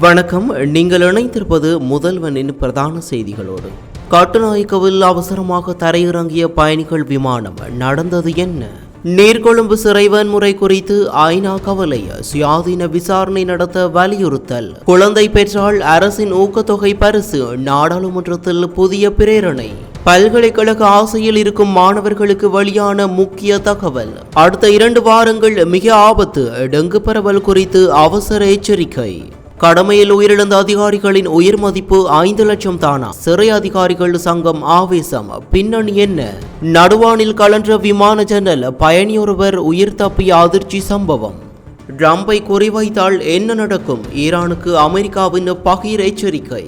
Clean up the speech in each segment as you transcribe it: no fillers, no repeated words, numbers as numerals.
வணக்கம். நீங்கள் இணைந்திருப்பது முதல்வனின் பிரதான செய்திகளோடு. கட்டுநாயக்கவில் அவசரமாக தரையிறங்கிய பயணிகள் விமானம். நடந்தது என்ன? நீர்கொழும்பு சிறை வன்முறை குறித்து ஐநா கவலை. சுயாதீன விசாரணை நடத்த வலியுறுத்தல். குழந்தை பெற்றால் அரசின் ஊக்கத்தொகை பரிசு. நாடாளுமன்றத்தில் புதிய பிரேரணை. பல்கலைக்கழக ஆசையில் இருக்கும் மாணவர்களுக்கு வெளியான முக்கிய தகவல். அடுத்த 2 வாரங்கள் மிக ஆபத்து. டெங்கு பரவல் குறித்து அவசர எச்சரிக்கை. கடமையில் உயிரிழந்த அதிகாரிகளின் உயிர் மதிப்பு 5 லட்சம் தானா? சிறை அதிகாரிகள் சங்கம் ஆவேசம். பின்னணி என்ன? நடுவானில் கலன்ற விமான ஜன்னல். பயணியொருவர் உயிர் தப்பிய அதிர்ச்சி சம்பவம். ட்ரம்பை குறிவைத்தால் என்ன நடக்கும்? ஈரானுக்கு அமெரிக்காவின் பகீர் எச்சரிக்கை.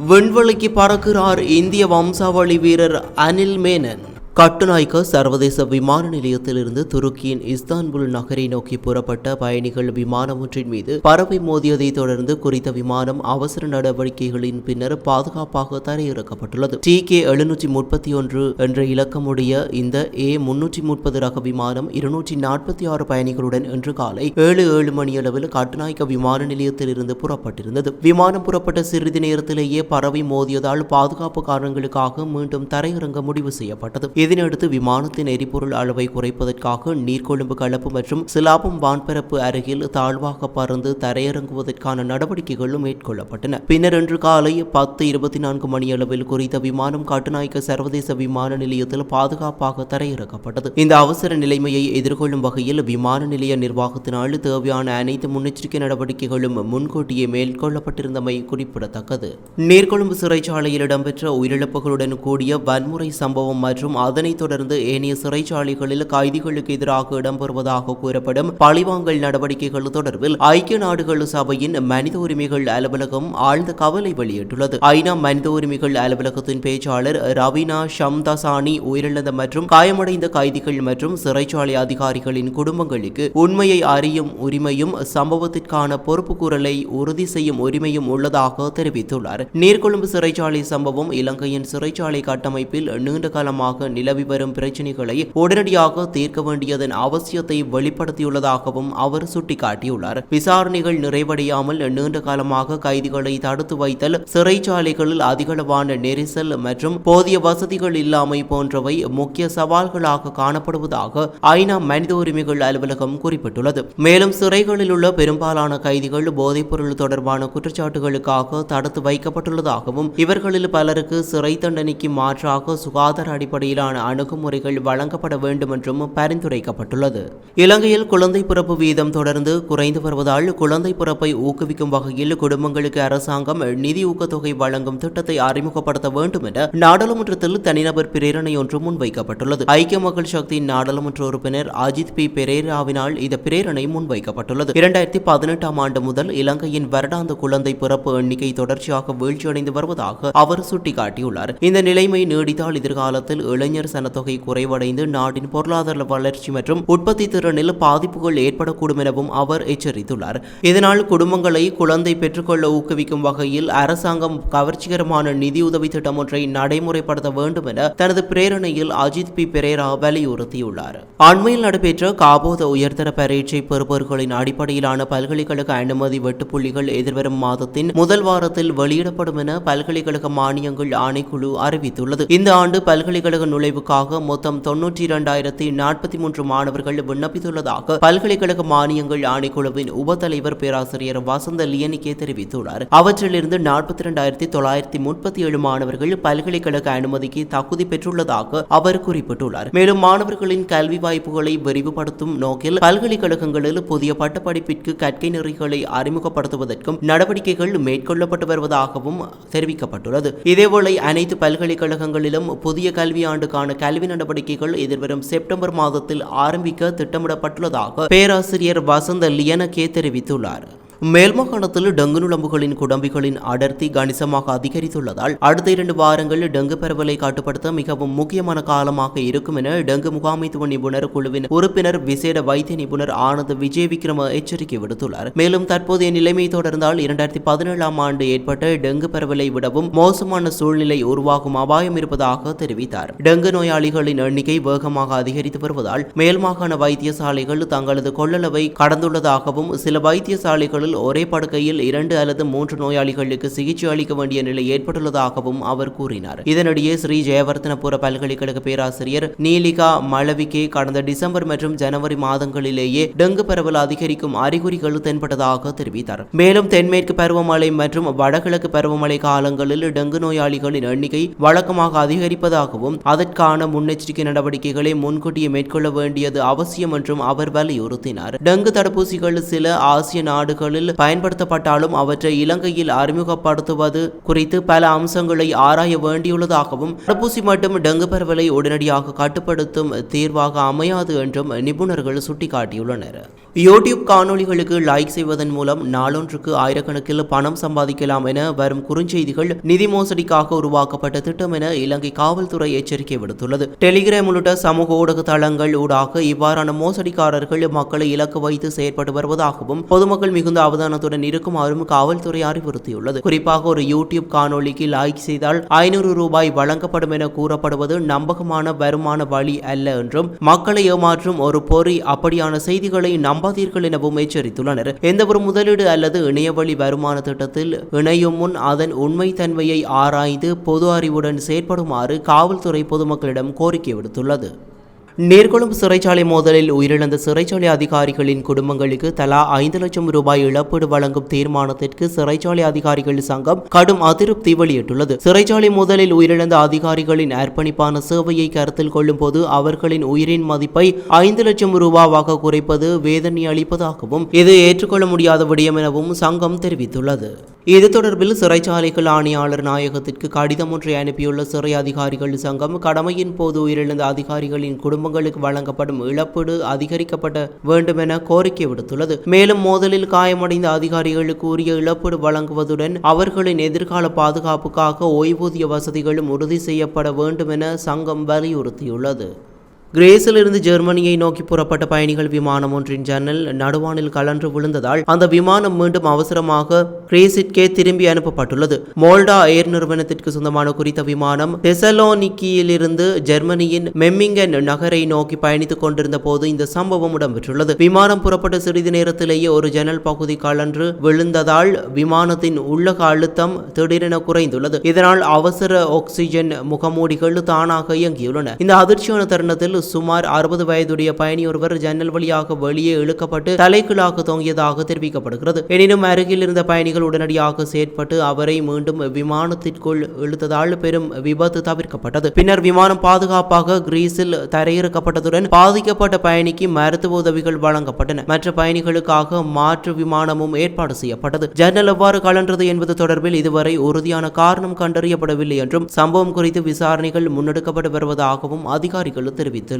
விண்வெளிக்கு பறக்கிறார் இந்திய வம்சாவளி வீரர் அனில் மேனன். கட்டுநாயக்க சர்வதேச விமான நிலையத்திலிருந்து துருக்கியின் இஸ்தான்புல் நகரை நோக்கி புறப்பட்ட பயணிகள் விமானம் ஒன்றின் மீது பறவை மோதியதை தொடர்ந்து குறித்த விமானம் அவசர நடவடிக்கைகளின் பின்னர் பாதுகாப்பாக தரையிறக்கப்பட்டுள்ளது. TK-731 என்ற இலக்கமுடைய இந்த A330 ரக விமானம் 246 பயணிகளுடன் இன்று காலை 7 மணியளவில் கட்டுநாயக்க விமான நிலையத்திலிருந்து புறப்பட்டிருந்தது. விமானம் புறப்பட்ட சிறிது நேரத்திலேயே பறவை மோதியதால் பாதுகாப்பு காரணங்களுக்காக மீண்டும் தரையிறங்க முடிவு செய்யப்பட்டது. இதனையடுத்து விமானத்தின் எரிபொருள் அளவை குறைப்பதற்காக நீர்கொழும்பு கலப்பு மற்றும் சிலாபம் வான்பரப்பு அருகில் தாழ்வாக பறந்து தரையிறங்குவதற்கான நடவடிக்கைகளும் மேற்கொள்ளப்பட்டன. பின்னர் இன்று காலை 10:24 மணியளவில் குறித்த விமானம் கட்டுநாயக்க சர்வதேச விமான நிலையத்தில் பாதுகாப்பாக தரையிறக்கப்பட்டது. இந்த அவசர நிலைமையை எதிர்கொள்ளும் வகையில் விமான நிலைய நிர்வாகத்தினால் தேவையான அனைத்து முன்னெச்சரிக்கை நடவடிக்கைகளும் முன்கூட்டியே மேற்கொள்ளப்பட்டிருந்தமை குறிப்பிடத்தக்கது. நீர்கொழும்பு சிறைச்சாலையில் இடம்பெற்ற உயிரிழப்புகளுடன் கூடிய வன்முறை சம்பவம் மற்றும் அதனைத் தொடர்ந்து ஏனைய சிறைச்சாலைகளில் கைதிகளுக்கு எதிராக இடம்பெறுவதாக கூறப்படும் பழிவாங்கல் நடவடிக்கைகள் தொடர்பில் ஐக்கிய நாடுகள் சபையின் மனித உரிமைகள் அலுவலகம் ஆழ்ந்த கவலை வெளியிட்டுள்ளது. ஐநா மனித உரிமைகள் அலுவலகத்தின் பேச்சாளர் ரவீனா ஷம்தாசானி உயிரிழந்த மற்றும் காயமடைந்த கைதிகள் மற்றும் சிறைச்சாலை அதிகாரிகளின் குடும்பங்களுக்கு உண்மையை அறியும் உரிமையும் சம்பவத்திற்கான பொறுப்புக்கூறலை உறுதி செய்யும் உரிமையும் உள்ளதாக தெரிவித்துள்ளார். நீர்கொழும்பு சிறைச்சாலை சம்பவம் இலங்கையின் சிறைச்சாலை கட்டமைப்பில் நீண்ட காலமாக நிலவி வரும் பிரச்சினைகளை உடனடியாக தீர்க்க வேண்டியதன் அவசியத்தை வெளிப்படுத்தியுள்ளதாகவும் அவர் சுட்டிக்காட்டியுள்ளார். விசாரணைகள் நிறைவடையாமல் நீண்ட காலமாக கைதிகளை தடுத்து வைத்தல், சிறைச்சாலைகளில் அதிகளவான நெரிசல் மற்றும் போதிய வசதிகள் இல்லாமை போன்றவை முக்கிய சவால்களாக காணப்படுவதாக ஐநா மனித உரிமைகள் அலுவலகம் குறிப்பிட்டுள்ளது. மேலும் சிறைகளில் உள்ள பெரும்பாலான கைதிகள் போதைப்பொருள் தொடர்பான குற்றச்சாட்டுகளுக்காக தடுத்து வைக்கப்பட்டுள்ளதாகவும் இவர்களில் பலருக்கு சிறை தண்டனைக்கு மாற்றாக சுகாதார அடிப்படையிலான அணுகுமுறைகள் வழங்கப்பட வேண்டும் என்றும் பரிந்துரைக்கப்பட்டுள்ளது. இலங்கையில் குழந்தை பிறப்பு வீதம் தொடர்ந்து குறைந்து வருவதால் குழந்தை பிறப்பை ஊக்குவிக்கும் வகையில் குடும்பங்களுக்கு அரசாங்கம் நிதி ஊக்கத்தொகை வழங்கும் திட்டத்தை அறிமுகப்படுத்த வேண்டும் என நாடாளுமன்றத்தில் தனிநபர் பிரேரணை ஒன்று முன்வைக்கப்பட்டுள்ளது. ஐக்கிய மக்கள் சக்தியின் நாடாளுமன்ற உறுப்பினர் அஜித் பி பெரேராவினால் இந்த பிரேரணை முன்வைக்கப்பட்டுள்ளது. 2018ஆம் ஆண்டு முதல் இலங்கையின் வருடாந்த குழந்தை பிறப்பு எண்ணிக்கை தொடர்ச்சியாக வீழ்ச்சியடைந்து வருவதாக அவர் சுட்டிக்காட்டியுள்ளார். இந்த நிலைமை நீடித்தால் எதிர்காலத்தில் இளைஞர் சனத்தொகை குறைவடைந்து நாட்டின் பொருளாதார வளர்ச்சி மற்றும் உற்பத்தி திறனில் பாதிப்புகள் ஏற்படக்கூடும் எனவும் அவர் எச்சரித்துள்ளார். இதனால் குடும்பங்களை குழந்தை பெற்றுக்கொள்ள ஊக்குவிக்கும் வகையில் அரசாங்கம் கவர்ச்சிகரமான நிதியுதவி திட்டம் ஒன்றை நடைமுறைப்படுத்த வேண்டும் என தனது பிரேரணையில் அஜித் பி பெரேரா வலியுறுத்தியுள்ளார். அண்மையில் நடைபெற்ற காபோத உயர்தர பரீட்சை பெறுபவர்களின் அடிப்படையிலான பல்கலைக்கழக அனுமதி வெட்டுப்புள்ளிகள் எதிர்வரும் மாதத்தின் முதல் வாரத்தில் வெளியிடப்படும் என பல்கலைக்கழக மானியங்கள் ஆணைக்குழு அறிவித்துள்ளது. இந்த ஆண்டு பல்கலைக்கழக நுழைவுக்காக மொத்தம் 92,043 மாணவர்கள் விண்ணப்பித்துள்ளதாக பல்கலைக்கழக மானியங்கள் ஆணைக்குழுவின் உபத்தலைவர் பேராசிரியர் வசந்த லியனிகே தெரிவித்துள்ளார். அவற்றிலிருந்து 42,937 மாணவர்கள் பல்கலைக்கழக அனுமதிக்கு தகுதி பெற்றுள்ளதாக அவர் குறிப்பிட்டுள்ளார். மேலும் மாணவர்களின் கல்வி வாய்ப்புகளை விரிவுபடுத்தும் நோக்கில் பல்கலைக்கழகங்களில் புதிய பட்டப்படிப்பிற்கு கற்கை நெறிகளை அறிமுகப்படுத்துவதற்கும் நடவடிக்கைகள் மேற்கொள்ளப்பட்டு வருவதாகவும் தெரிவிக்கப்பட்டுள்ளது. இதேவேளை அனைத்து பல்கலைக்கழகங்களிலும் புதிய கல்வியாண்டுக்கான கல்வி நடவடிக்கைகள் எதிர்வரும் செப்டம்பர் மாதத்தில் ஆரம்பிக்க திட்டமிடப்பட்டுள்ளதாக பேராசிரியர் வசந்த லியனகே தெரிவித்துள்ளார். மேல்மாகாணத்தில் டெங்கு நுளம்புகளின் குடம்பிகளின் அடர்த்தி கணிசமாக அதிகரித்துள்ளதால் அடுத்த 2 வாரங்கள் டெங்கு பரவலை கட்டுப்படுத்த மிகவும் முக்கியமான காலமாக இருக்கும் என டெங்கு முகாமைத்துவ நிபுணர் குழுவின் உறுப்பினர் விசேட வைத்திய நிபுணர் ஆனந்த் விஜயவிக்ரம எச்சரிக்கை விடுத்துள்ளார். மேலும் தற்போதைய நிலைமை தொடர்ந்தால் 2017ஆம் ஆண்டு ஏற்பட்ட டெங்கு பரவலை விடவும் மோசமான சூழ்நிலை உருவாகும் அபாயம் இருப்பதாக தெரிவித்தார். டெங்கு நோயாளிகளின் எண்ணிக்கை வேகமாக அதிகரித்து வருவதால் மேல்மாகாண வைத்தியசாலைகள் தங்களது கொள்ளளவை கடந்துள்ளதாகவும் சில வைத்தியசாலைகளில் காலப்பகுதியில் ஒரே படுக்கையில் 2 அல்லது 3 நோயாளிகளுக்கு சிகிச்சை அளிக்க வேண்டிய நிலை ஏற்பட்டுள்ளதாகவும் அவர் கூறினார். இதனிடையே ஸ்ரீ ஜெயவர்தனபுர பல்கலைக்கழக பேராசிரியர் நீலிகா மலவிகே கடந்த டிசம்பர் மற்றும் ஜனவரி மாதங்களிலேயே டெங்கு பரவல் அதிகரிக்கும் அறிகுறிகள் தென்பட்டதாக தெரிவித்தார். மேலும் தென்மேற்கு பருவமழை மற்றும் வடகிழக்கு பருவமழை காலங்களில் டெங்கு நோயாளிகளின் எண்ணிக்கை வழக்கமாக அதிகரிப்பதாகவும் அதற்கான முன்னெச்சரிக்கை நடவடிக்கைகளை முன்கூட்டியே மேற்கொள்ள வேண்டியது அவசியம் என்றும் அவர் வலியுறுத்தினார். டெங்கு தடுப்பூசிகள் சில ஆசிய நாடுகளில் பயன்படுத்தப்பட்டாலும் அவற்றை இலங்கையில் அறிமுகப்படுத்துவது குறித்து பல அம்சங்களை ஆராய வேண்டியுள்ளதாகவும் தடுப்பூசி மட்டும் டெங்கு பரவலை உடனடியாக கட்டுப்படுத்தும் தீர்வாக அமையாது என்றும் நிபுணர்கள் சுட்டிக்காட்டியுள்ளனர். யூடியூப் காணொளிகளுக்கு லைக் செய்வதன் மூலம் நாளொன்றுக்கு ஆயிரக்கணக்கில் பணம் சம்பாதிக்கலாம் என வரும் குறுஞ்செய்திகள் நிதி மோசடிக்காக உருவாக்கப்பட்ட திட்டம் என இலங்கை காவல்துறை எச்சரிக்கை விடுத்துள்ளது. டெலிகிராம் உள்ளிட்ட சமூக ஊடக தளங்கள் ஊடாக இவ்வாறான மோசடிக்காரர்கள் மக்களை இலக்கு வைத்து செயற்பட்டு வருவதாகவும் பொதுமக்கள் மிகுந்த அவதானத்துடன் இருக்குமாறும் காவல்துறை அறிவுறுத்தியுள்ளது. குறிப்பாக ஒரு யூடியூப் காணொளிக்கு லைக் செய்தால் 500 ரூபாய் வழங்கப்படும் என கூறப்படுவது நம்பகமான வருமான வழி அல்ல என்றும் மக்களை ஏமாற்றும் ஒரு பொறி, அப்படியான செய்திகளை நம்பாதீர்கள் எனவும் எச்சரித்துள்ளனர். எந்தவொரு முதலீடு அல்லது இணையவழி வருமான திட்டத்தில் இணையும் முன் அதன் உண்மைத்தன்மையை ஆராய்ந்து பொது அறிவுடன் செயற்படுமாறு காவல்துறை பொதுமக்களிடம் கோரிக்கை விடுத்துள்ளது. நீர்கொழும்பு சிறைச்சாலை மோதலில் உயிரிழந்த சிறைச்சாலை அதிகாரிகளின் குடும்பங்களுக்கு தலா 5 லட்சம் ரூபாய் இழப்பீடு வழங்கும் தீர்மானத்திற்கு சிறைச்சாலை அதிகாரிகள் சங்கம் கடும் அதிருப்தி வெளியிட்டுள்ளது. சிறைச்சாலை மோதலில் உயிரிழந்த அதிகாரிகளின் அர்ப்பணிப்பான சேவையை கருத்தில் கொள்ளும் போது அவர்களின் உயிரின் மதிப்பை 5 லட்சம் ரூபாவாக குறைப்பது வேதனை அளிப்பதாகவும் இது ஏற்றுக்கொள்ள முடியாத விடயம் எனவும் சங்கம் தெரிவித்துள்ளது. இது தொடர்பில் சிறைச்சாலைகள் ஆணையாளர் நாயகத்திற்கு கடிதம் ஒன்றை அனுப்பியுள்ள சிறை அதிகாரிகள் சங்கம் கடமையின் போது உயிரிழந்த அதிகாரிகளின் குடும்பங்களுக்கு வழங்கப்படும் இழப்பீடு அதிகரிக்கப்பட வேண்டும் என கோரிக்கை விடுத்துள்ளது. மேலும் மோதலில் காயமடைந்த அதிகாரிகளுக்கு உரிய இழப்பீடு வழங்குவதுடன் அவர்களின் எதிர்கால பாதுகாப்புக்காக ஓய்வூதிய வசதிகளும் உறுதி செய்யப்பட வேண்டும் என சங்கம் வலியுறுத்தியுள்ளது. கிரேஸிலிருந்து ஜெர்மனியை நோக்கி புறப்பட்ட பயணிகள் விமானம் ஒன்றின் ஜன்னல் நடுவானில் கலன்று விழுந்ததால் அந்த விமானம் மீண்டும் அவசரமாக கிரேஸிற்கே திரும்பி அனுப்பப்பட்டுள்ளது. மோல்டா ஏர் நிறுவனத்திற்கு சொந்தமான குறித்த விமானம் தெசலோனிக்கியிலிருந்து ஜெர்மனியின் மெம்மிங்கன் நகரை நோக்கி பயணித்துக் கொண்டிருந்த போது இந்த சம்பவம் இடம்பெற்றுள்ளது. விமானம் புறப்பட்ட சிறிது நேரத்திலேயே ஒரு ஜன்னல் பகுதி கலன்று விழுந்ததால் விமானத்தின் உள்ளக அழுத்தம் திடீரென குறைந்துள்ளது. இதனால் அவசர ஆக்சிஜன் முகமூடிகள் தானாக இயங்கியுள்ளன. இந்த அதிர்ச்சியான தருணத்தில் சுமார் 60 வயதுடைய பயணியொருவர் ஜன்னல் வழியாக வெளியே இழுக்கப்பட்டு தலைகீழாக தொங்கியதாக தெரிவிக்கப்படுகிறது. எனினும் அருகில் இருந்த பயணிகள் உடனடியாக செயற்பட்டு அவரை மீண்டும் விமானத்திற்குள் இழுத்ததால் பெரும் விபத்து தவிர்க்கப்பட்டது. பின்னர் விமானம் பாதுகாப்பாக கிரீஸில் தரையிறக்கப்பட்டதுடன் பாதிக்கப்பட்ட பயணிக்கு மருத்துவ உதவிகள் வழங்கப்பட்டன. மற்ற பயணிகளுக்காக மாற்று விமானமும் ஏற்பாடு செய்யப்பட்டது. ஜன்னல் எவ்வாறு கலன்றது என்பது தொடர்பில் இதுவரை உறுதியான காரணம் கண்டறியப்படவில்லை என்றும் சம்பவம் குறித்து விசாரணைகள் முன்னெடுக்கப்பட்டு வருவதாகவும் அதிகாரிகள் தெரிவித்தனர்.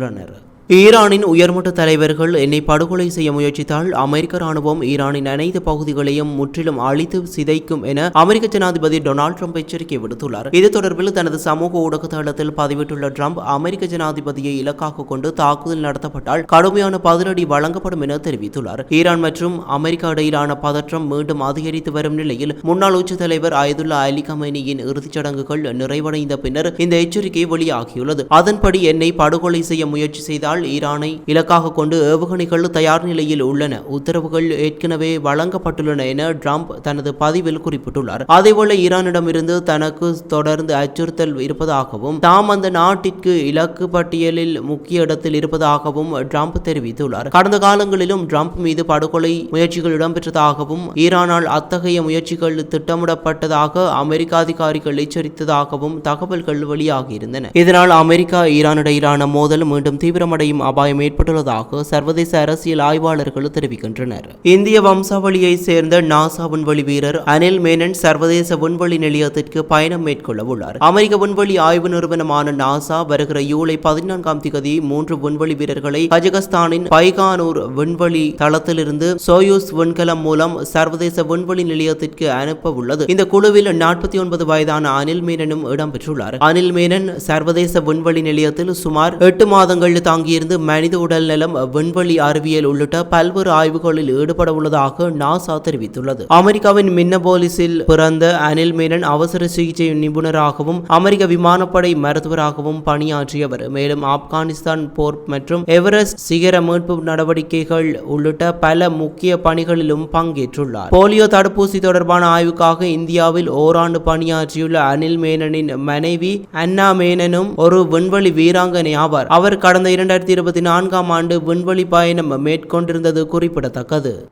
ஈரானின் உயர்மட்ட தலைவர்கள் என்னை படுகொலை செய்ய முயற்சித்தால் அமெரிக்க ராணுவம் ஈரானின் அனைத்து பகுதிகளையும் முற்றிலும் அழித்து சிதைக்கும் என அமெரிக்க ஜனாதிபதி டொனால்ட் ட்ரம்ப் எச்சரிக்கை விடுத்துள்ளார். இது தொடர்பில் தனது சமூக ஊடக தளத்தில் பதிவிட்டுள்ள ட்ரம்ப் அமெரிக்க ஜனாதிபதியை இலக்காக கொண்டு தாக்குதல் நடத்தப்பட்டால் கடுமையான பதிலடி வழங்கப்படும் என தெரிவித்துள்ளார். ஈரான் மற்றும் அமெரிக்கா இடையிலான பதற்றம் மீண்டும் அதிகரித்து வரும் நிலையில் முன்னாள் உச்ச தலைவர் அயதுல்லா அலி கமேனியின் இறுதிச் சடங்குகள் நிறைவடைந்த பின்னர் இந்த எச்சரிக்கை வெளியாகியுள்ளது. அதன்படி என்னை படுகொலை செய்ய முயற்சி செய்தால் ஈரானை இலக்காக கொண்டு ஏவுகணைகள் தயார் நிலையில் உள்ளன, உத்தரவுகள் ஏற்கனவே வழங்கப்பட்டுள்ளன என ட்ரம்ப் தனது பதிவில் குறிப்பிட்டுள்ளார். அதேபோல ஈரானிடமிருந்து தனக்கு தொடர்ந்து அச்சுறுத்தல் இருப்பதாகவும் தாம் அந்த நாட்டிற்கு இலக்கு பட்டியலில் முக்கிய இடத்தில் இருப்பதாகவும் ட்ரம்ப் தெரிவித்துள்ளார். கடந்த காலங்களிலும் ட்ரம்ப் மீது படுகொலை முயற்சிகள் இடம்பெற்றதாகவும் ஈரானால் அத்தகைய முயற்சிகள் திட்டமிடப்பட்டதாக அமெரிக்க அதிகாரிகள் எச்சரித்ததாகவும் தகவல்கள் வெளியாகியிருந்தன. இதனால் அமெரிக்கா ஈரான் இடையிலான மோதல் மீண்டும் தீவிரமடையும் அபாயம் ஏற்பட்டுள்ளதாக சர்வதேச அரசியல் ஆய்வாளர்கள் தெரிவிக்கின்றனர். இந்திய வம்சாவளியை சேர்ந்த நாசா விண்வெளி வீரர் அனில் மேனன் சர்வதேச விண்வெளி நிலையத்திற்கு பயணம் மேற்கொள்ள உள்ளார். அமெரிக்க விண்வெளி ஆய்வு நிறுவனமான நாசா வருகிற ஜூலை 14ஆம் தேதி 3 விண்வெளி வீரர்களை கஜகஸ்தானின் பைகானூர் விண்வெளி தளத்திலிருந்து சோயூஸ் விண்கலம் மூலம் சர்வதேச விண்வெளி நிலையத்திற்கு அனுப்ப உள்ளது. இந்த குழுவில் 49 வயதான அனில் மேனனும் இடம்பெற்றுள்ளார். அனில் மேனன் சர்வதேச விண்வெளி நிலையத்தில் சுமார் 8 மாதங்கள் தாங்கியிருந்து மனித உடல் நலம், விண்வெளி அறிவியல் உள்ளிட்ட பல்வேறு ஆய்வுகளில் ஈடுபட உள்ளதாக நாசா தெரிவித்துள்ளது. அமெரிக்காவின் மின்னபோலிஸில் பிறந்த அனில் மேனன் அவசர சிகிச்சை நிபுணராகவும் அமெரிக்க விமானப்படை மருத்துவராகவும் பணியாற்றியவர். மேலும் ஆப்கானிஸ்தான் போர் மற்றும் எவரெஸ்ட் சிகர மீட்பு நடவடிக்கைகள் உள்ளிட்ட பல முக்கிய பணிகளிலும் பங்கேற்றுள்ளார். போலியோ தடுப்பூசி தொடர்பான ஆய்வுக்காக இந்தியாவில் ஓராண்டு பணியாற்றியுள்ள அனில் மேனனின் மனைவி அன்னா மேனனும் ஒரு விண்வெளி வீராங்கனை ஆவார். அவர் கடந்த 2024 ஆண்டு விண்வெளி பயணம் மேற்கொண்டிருந்தது குறிப்பிடத்தக்கது.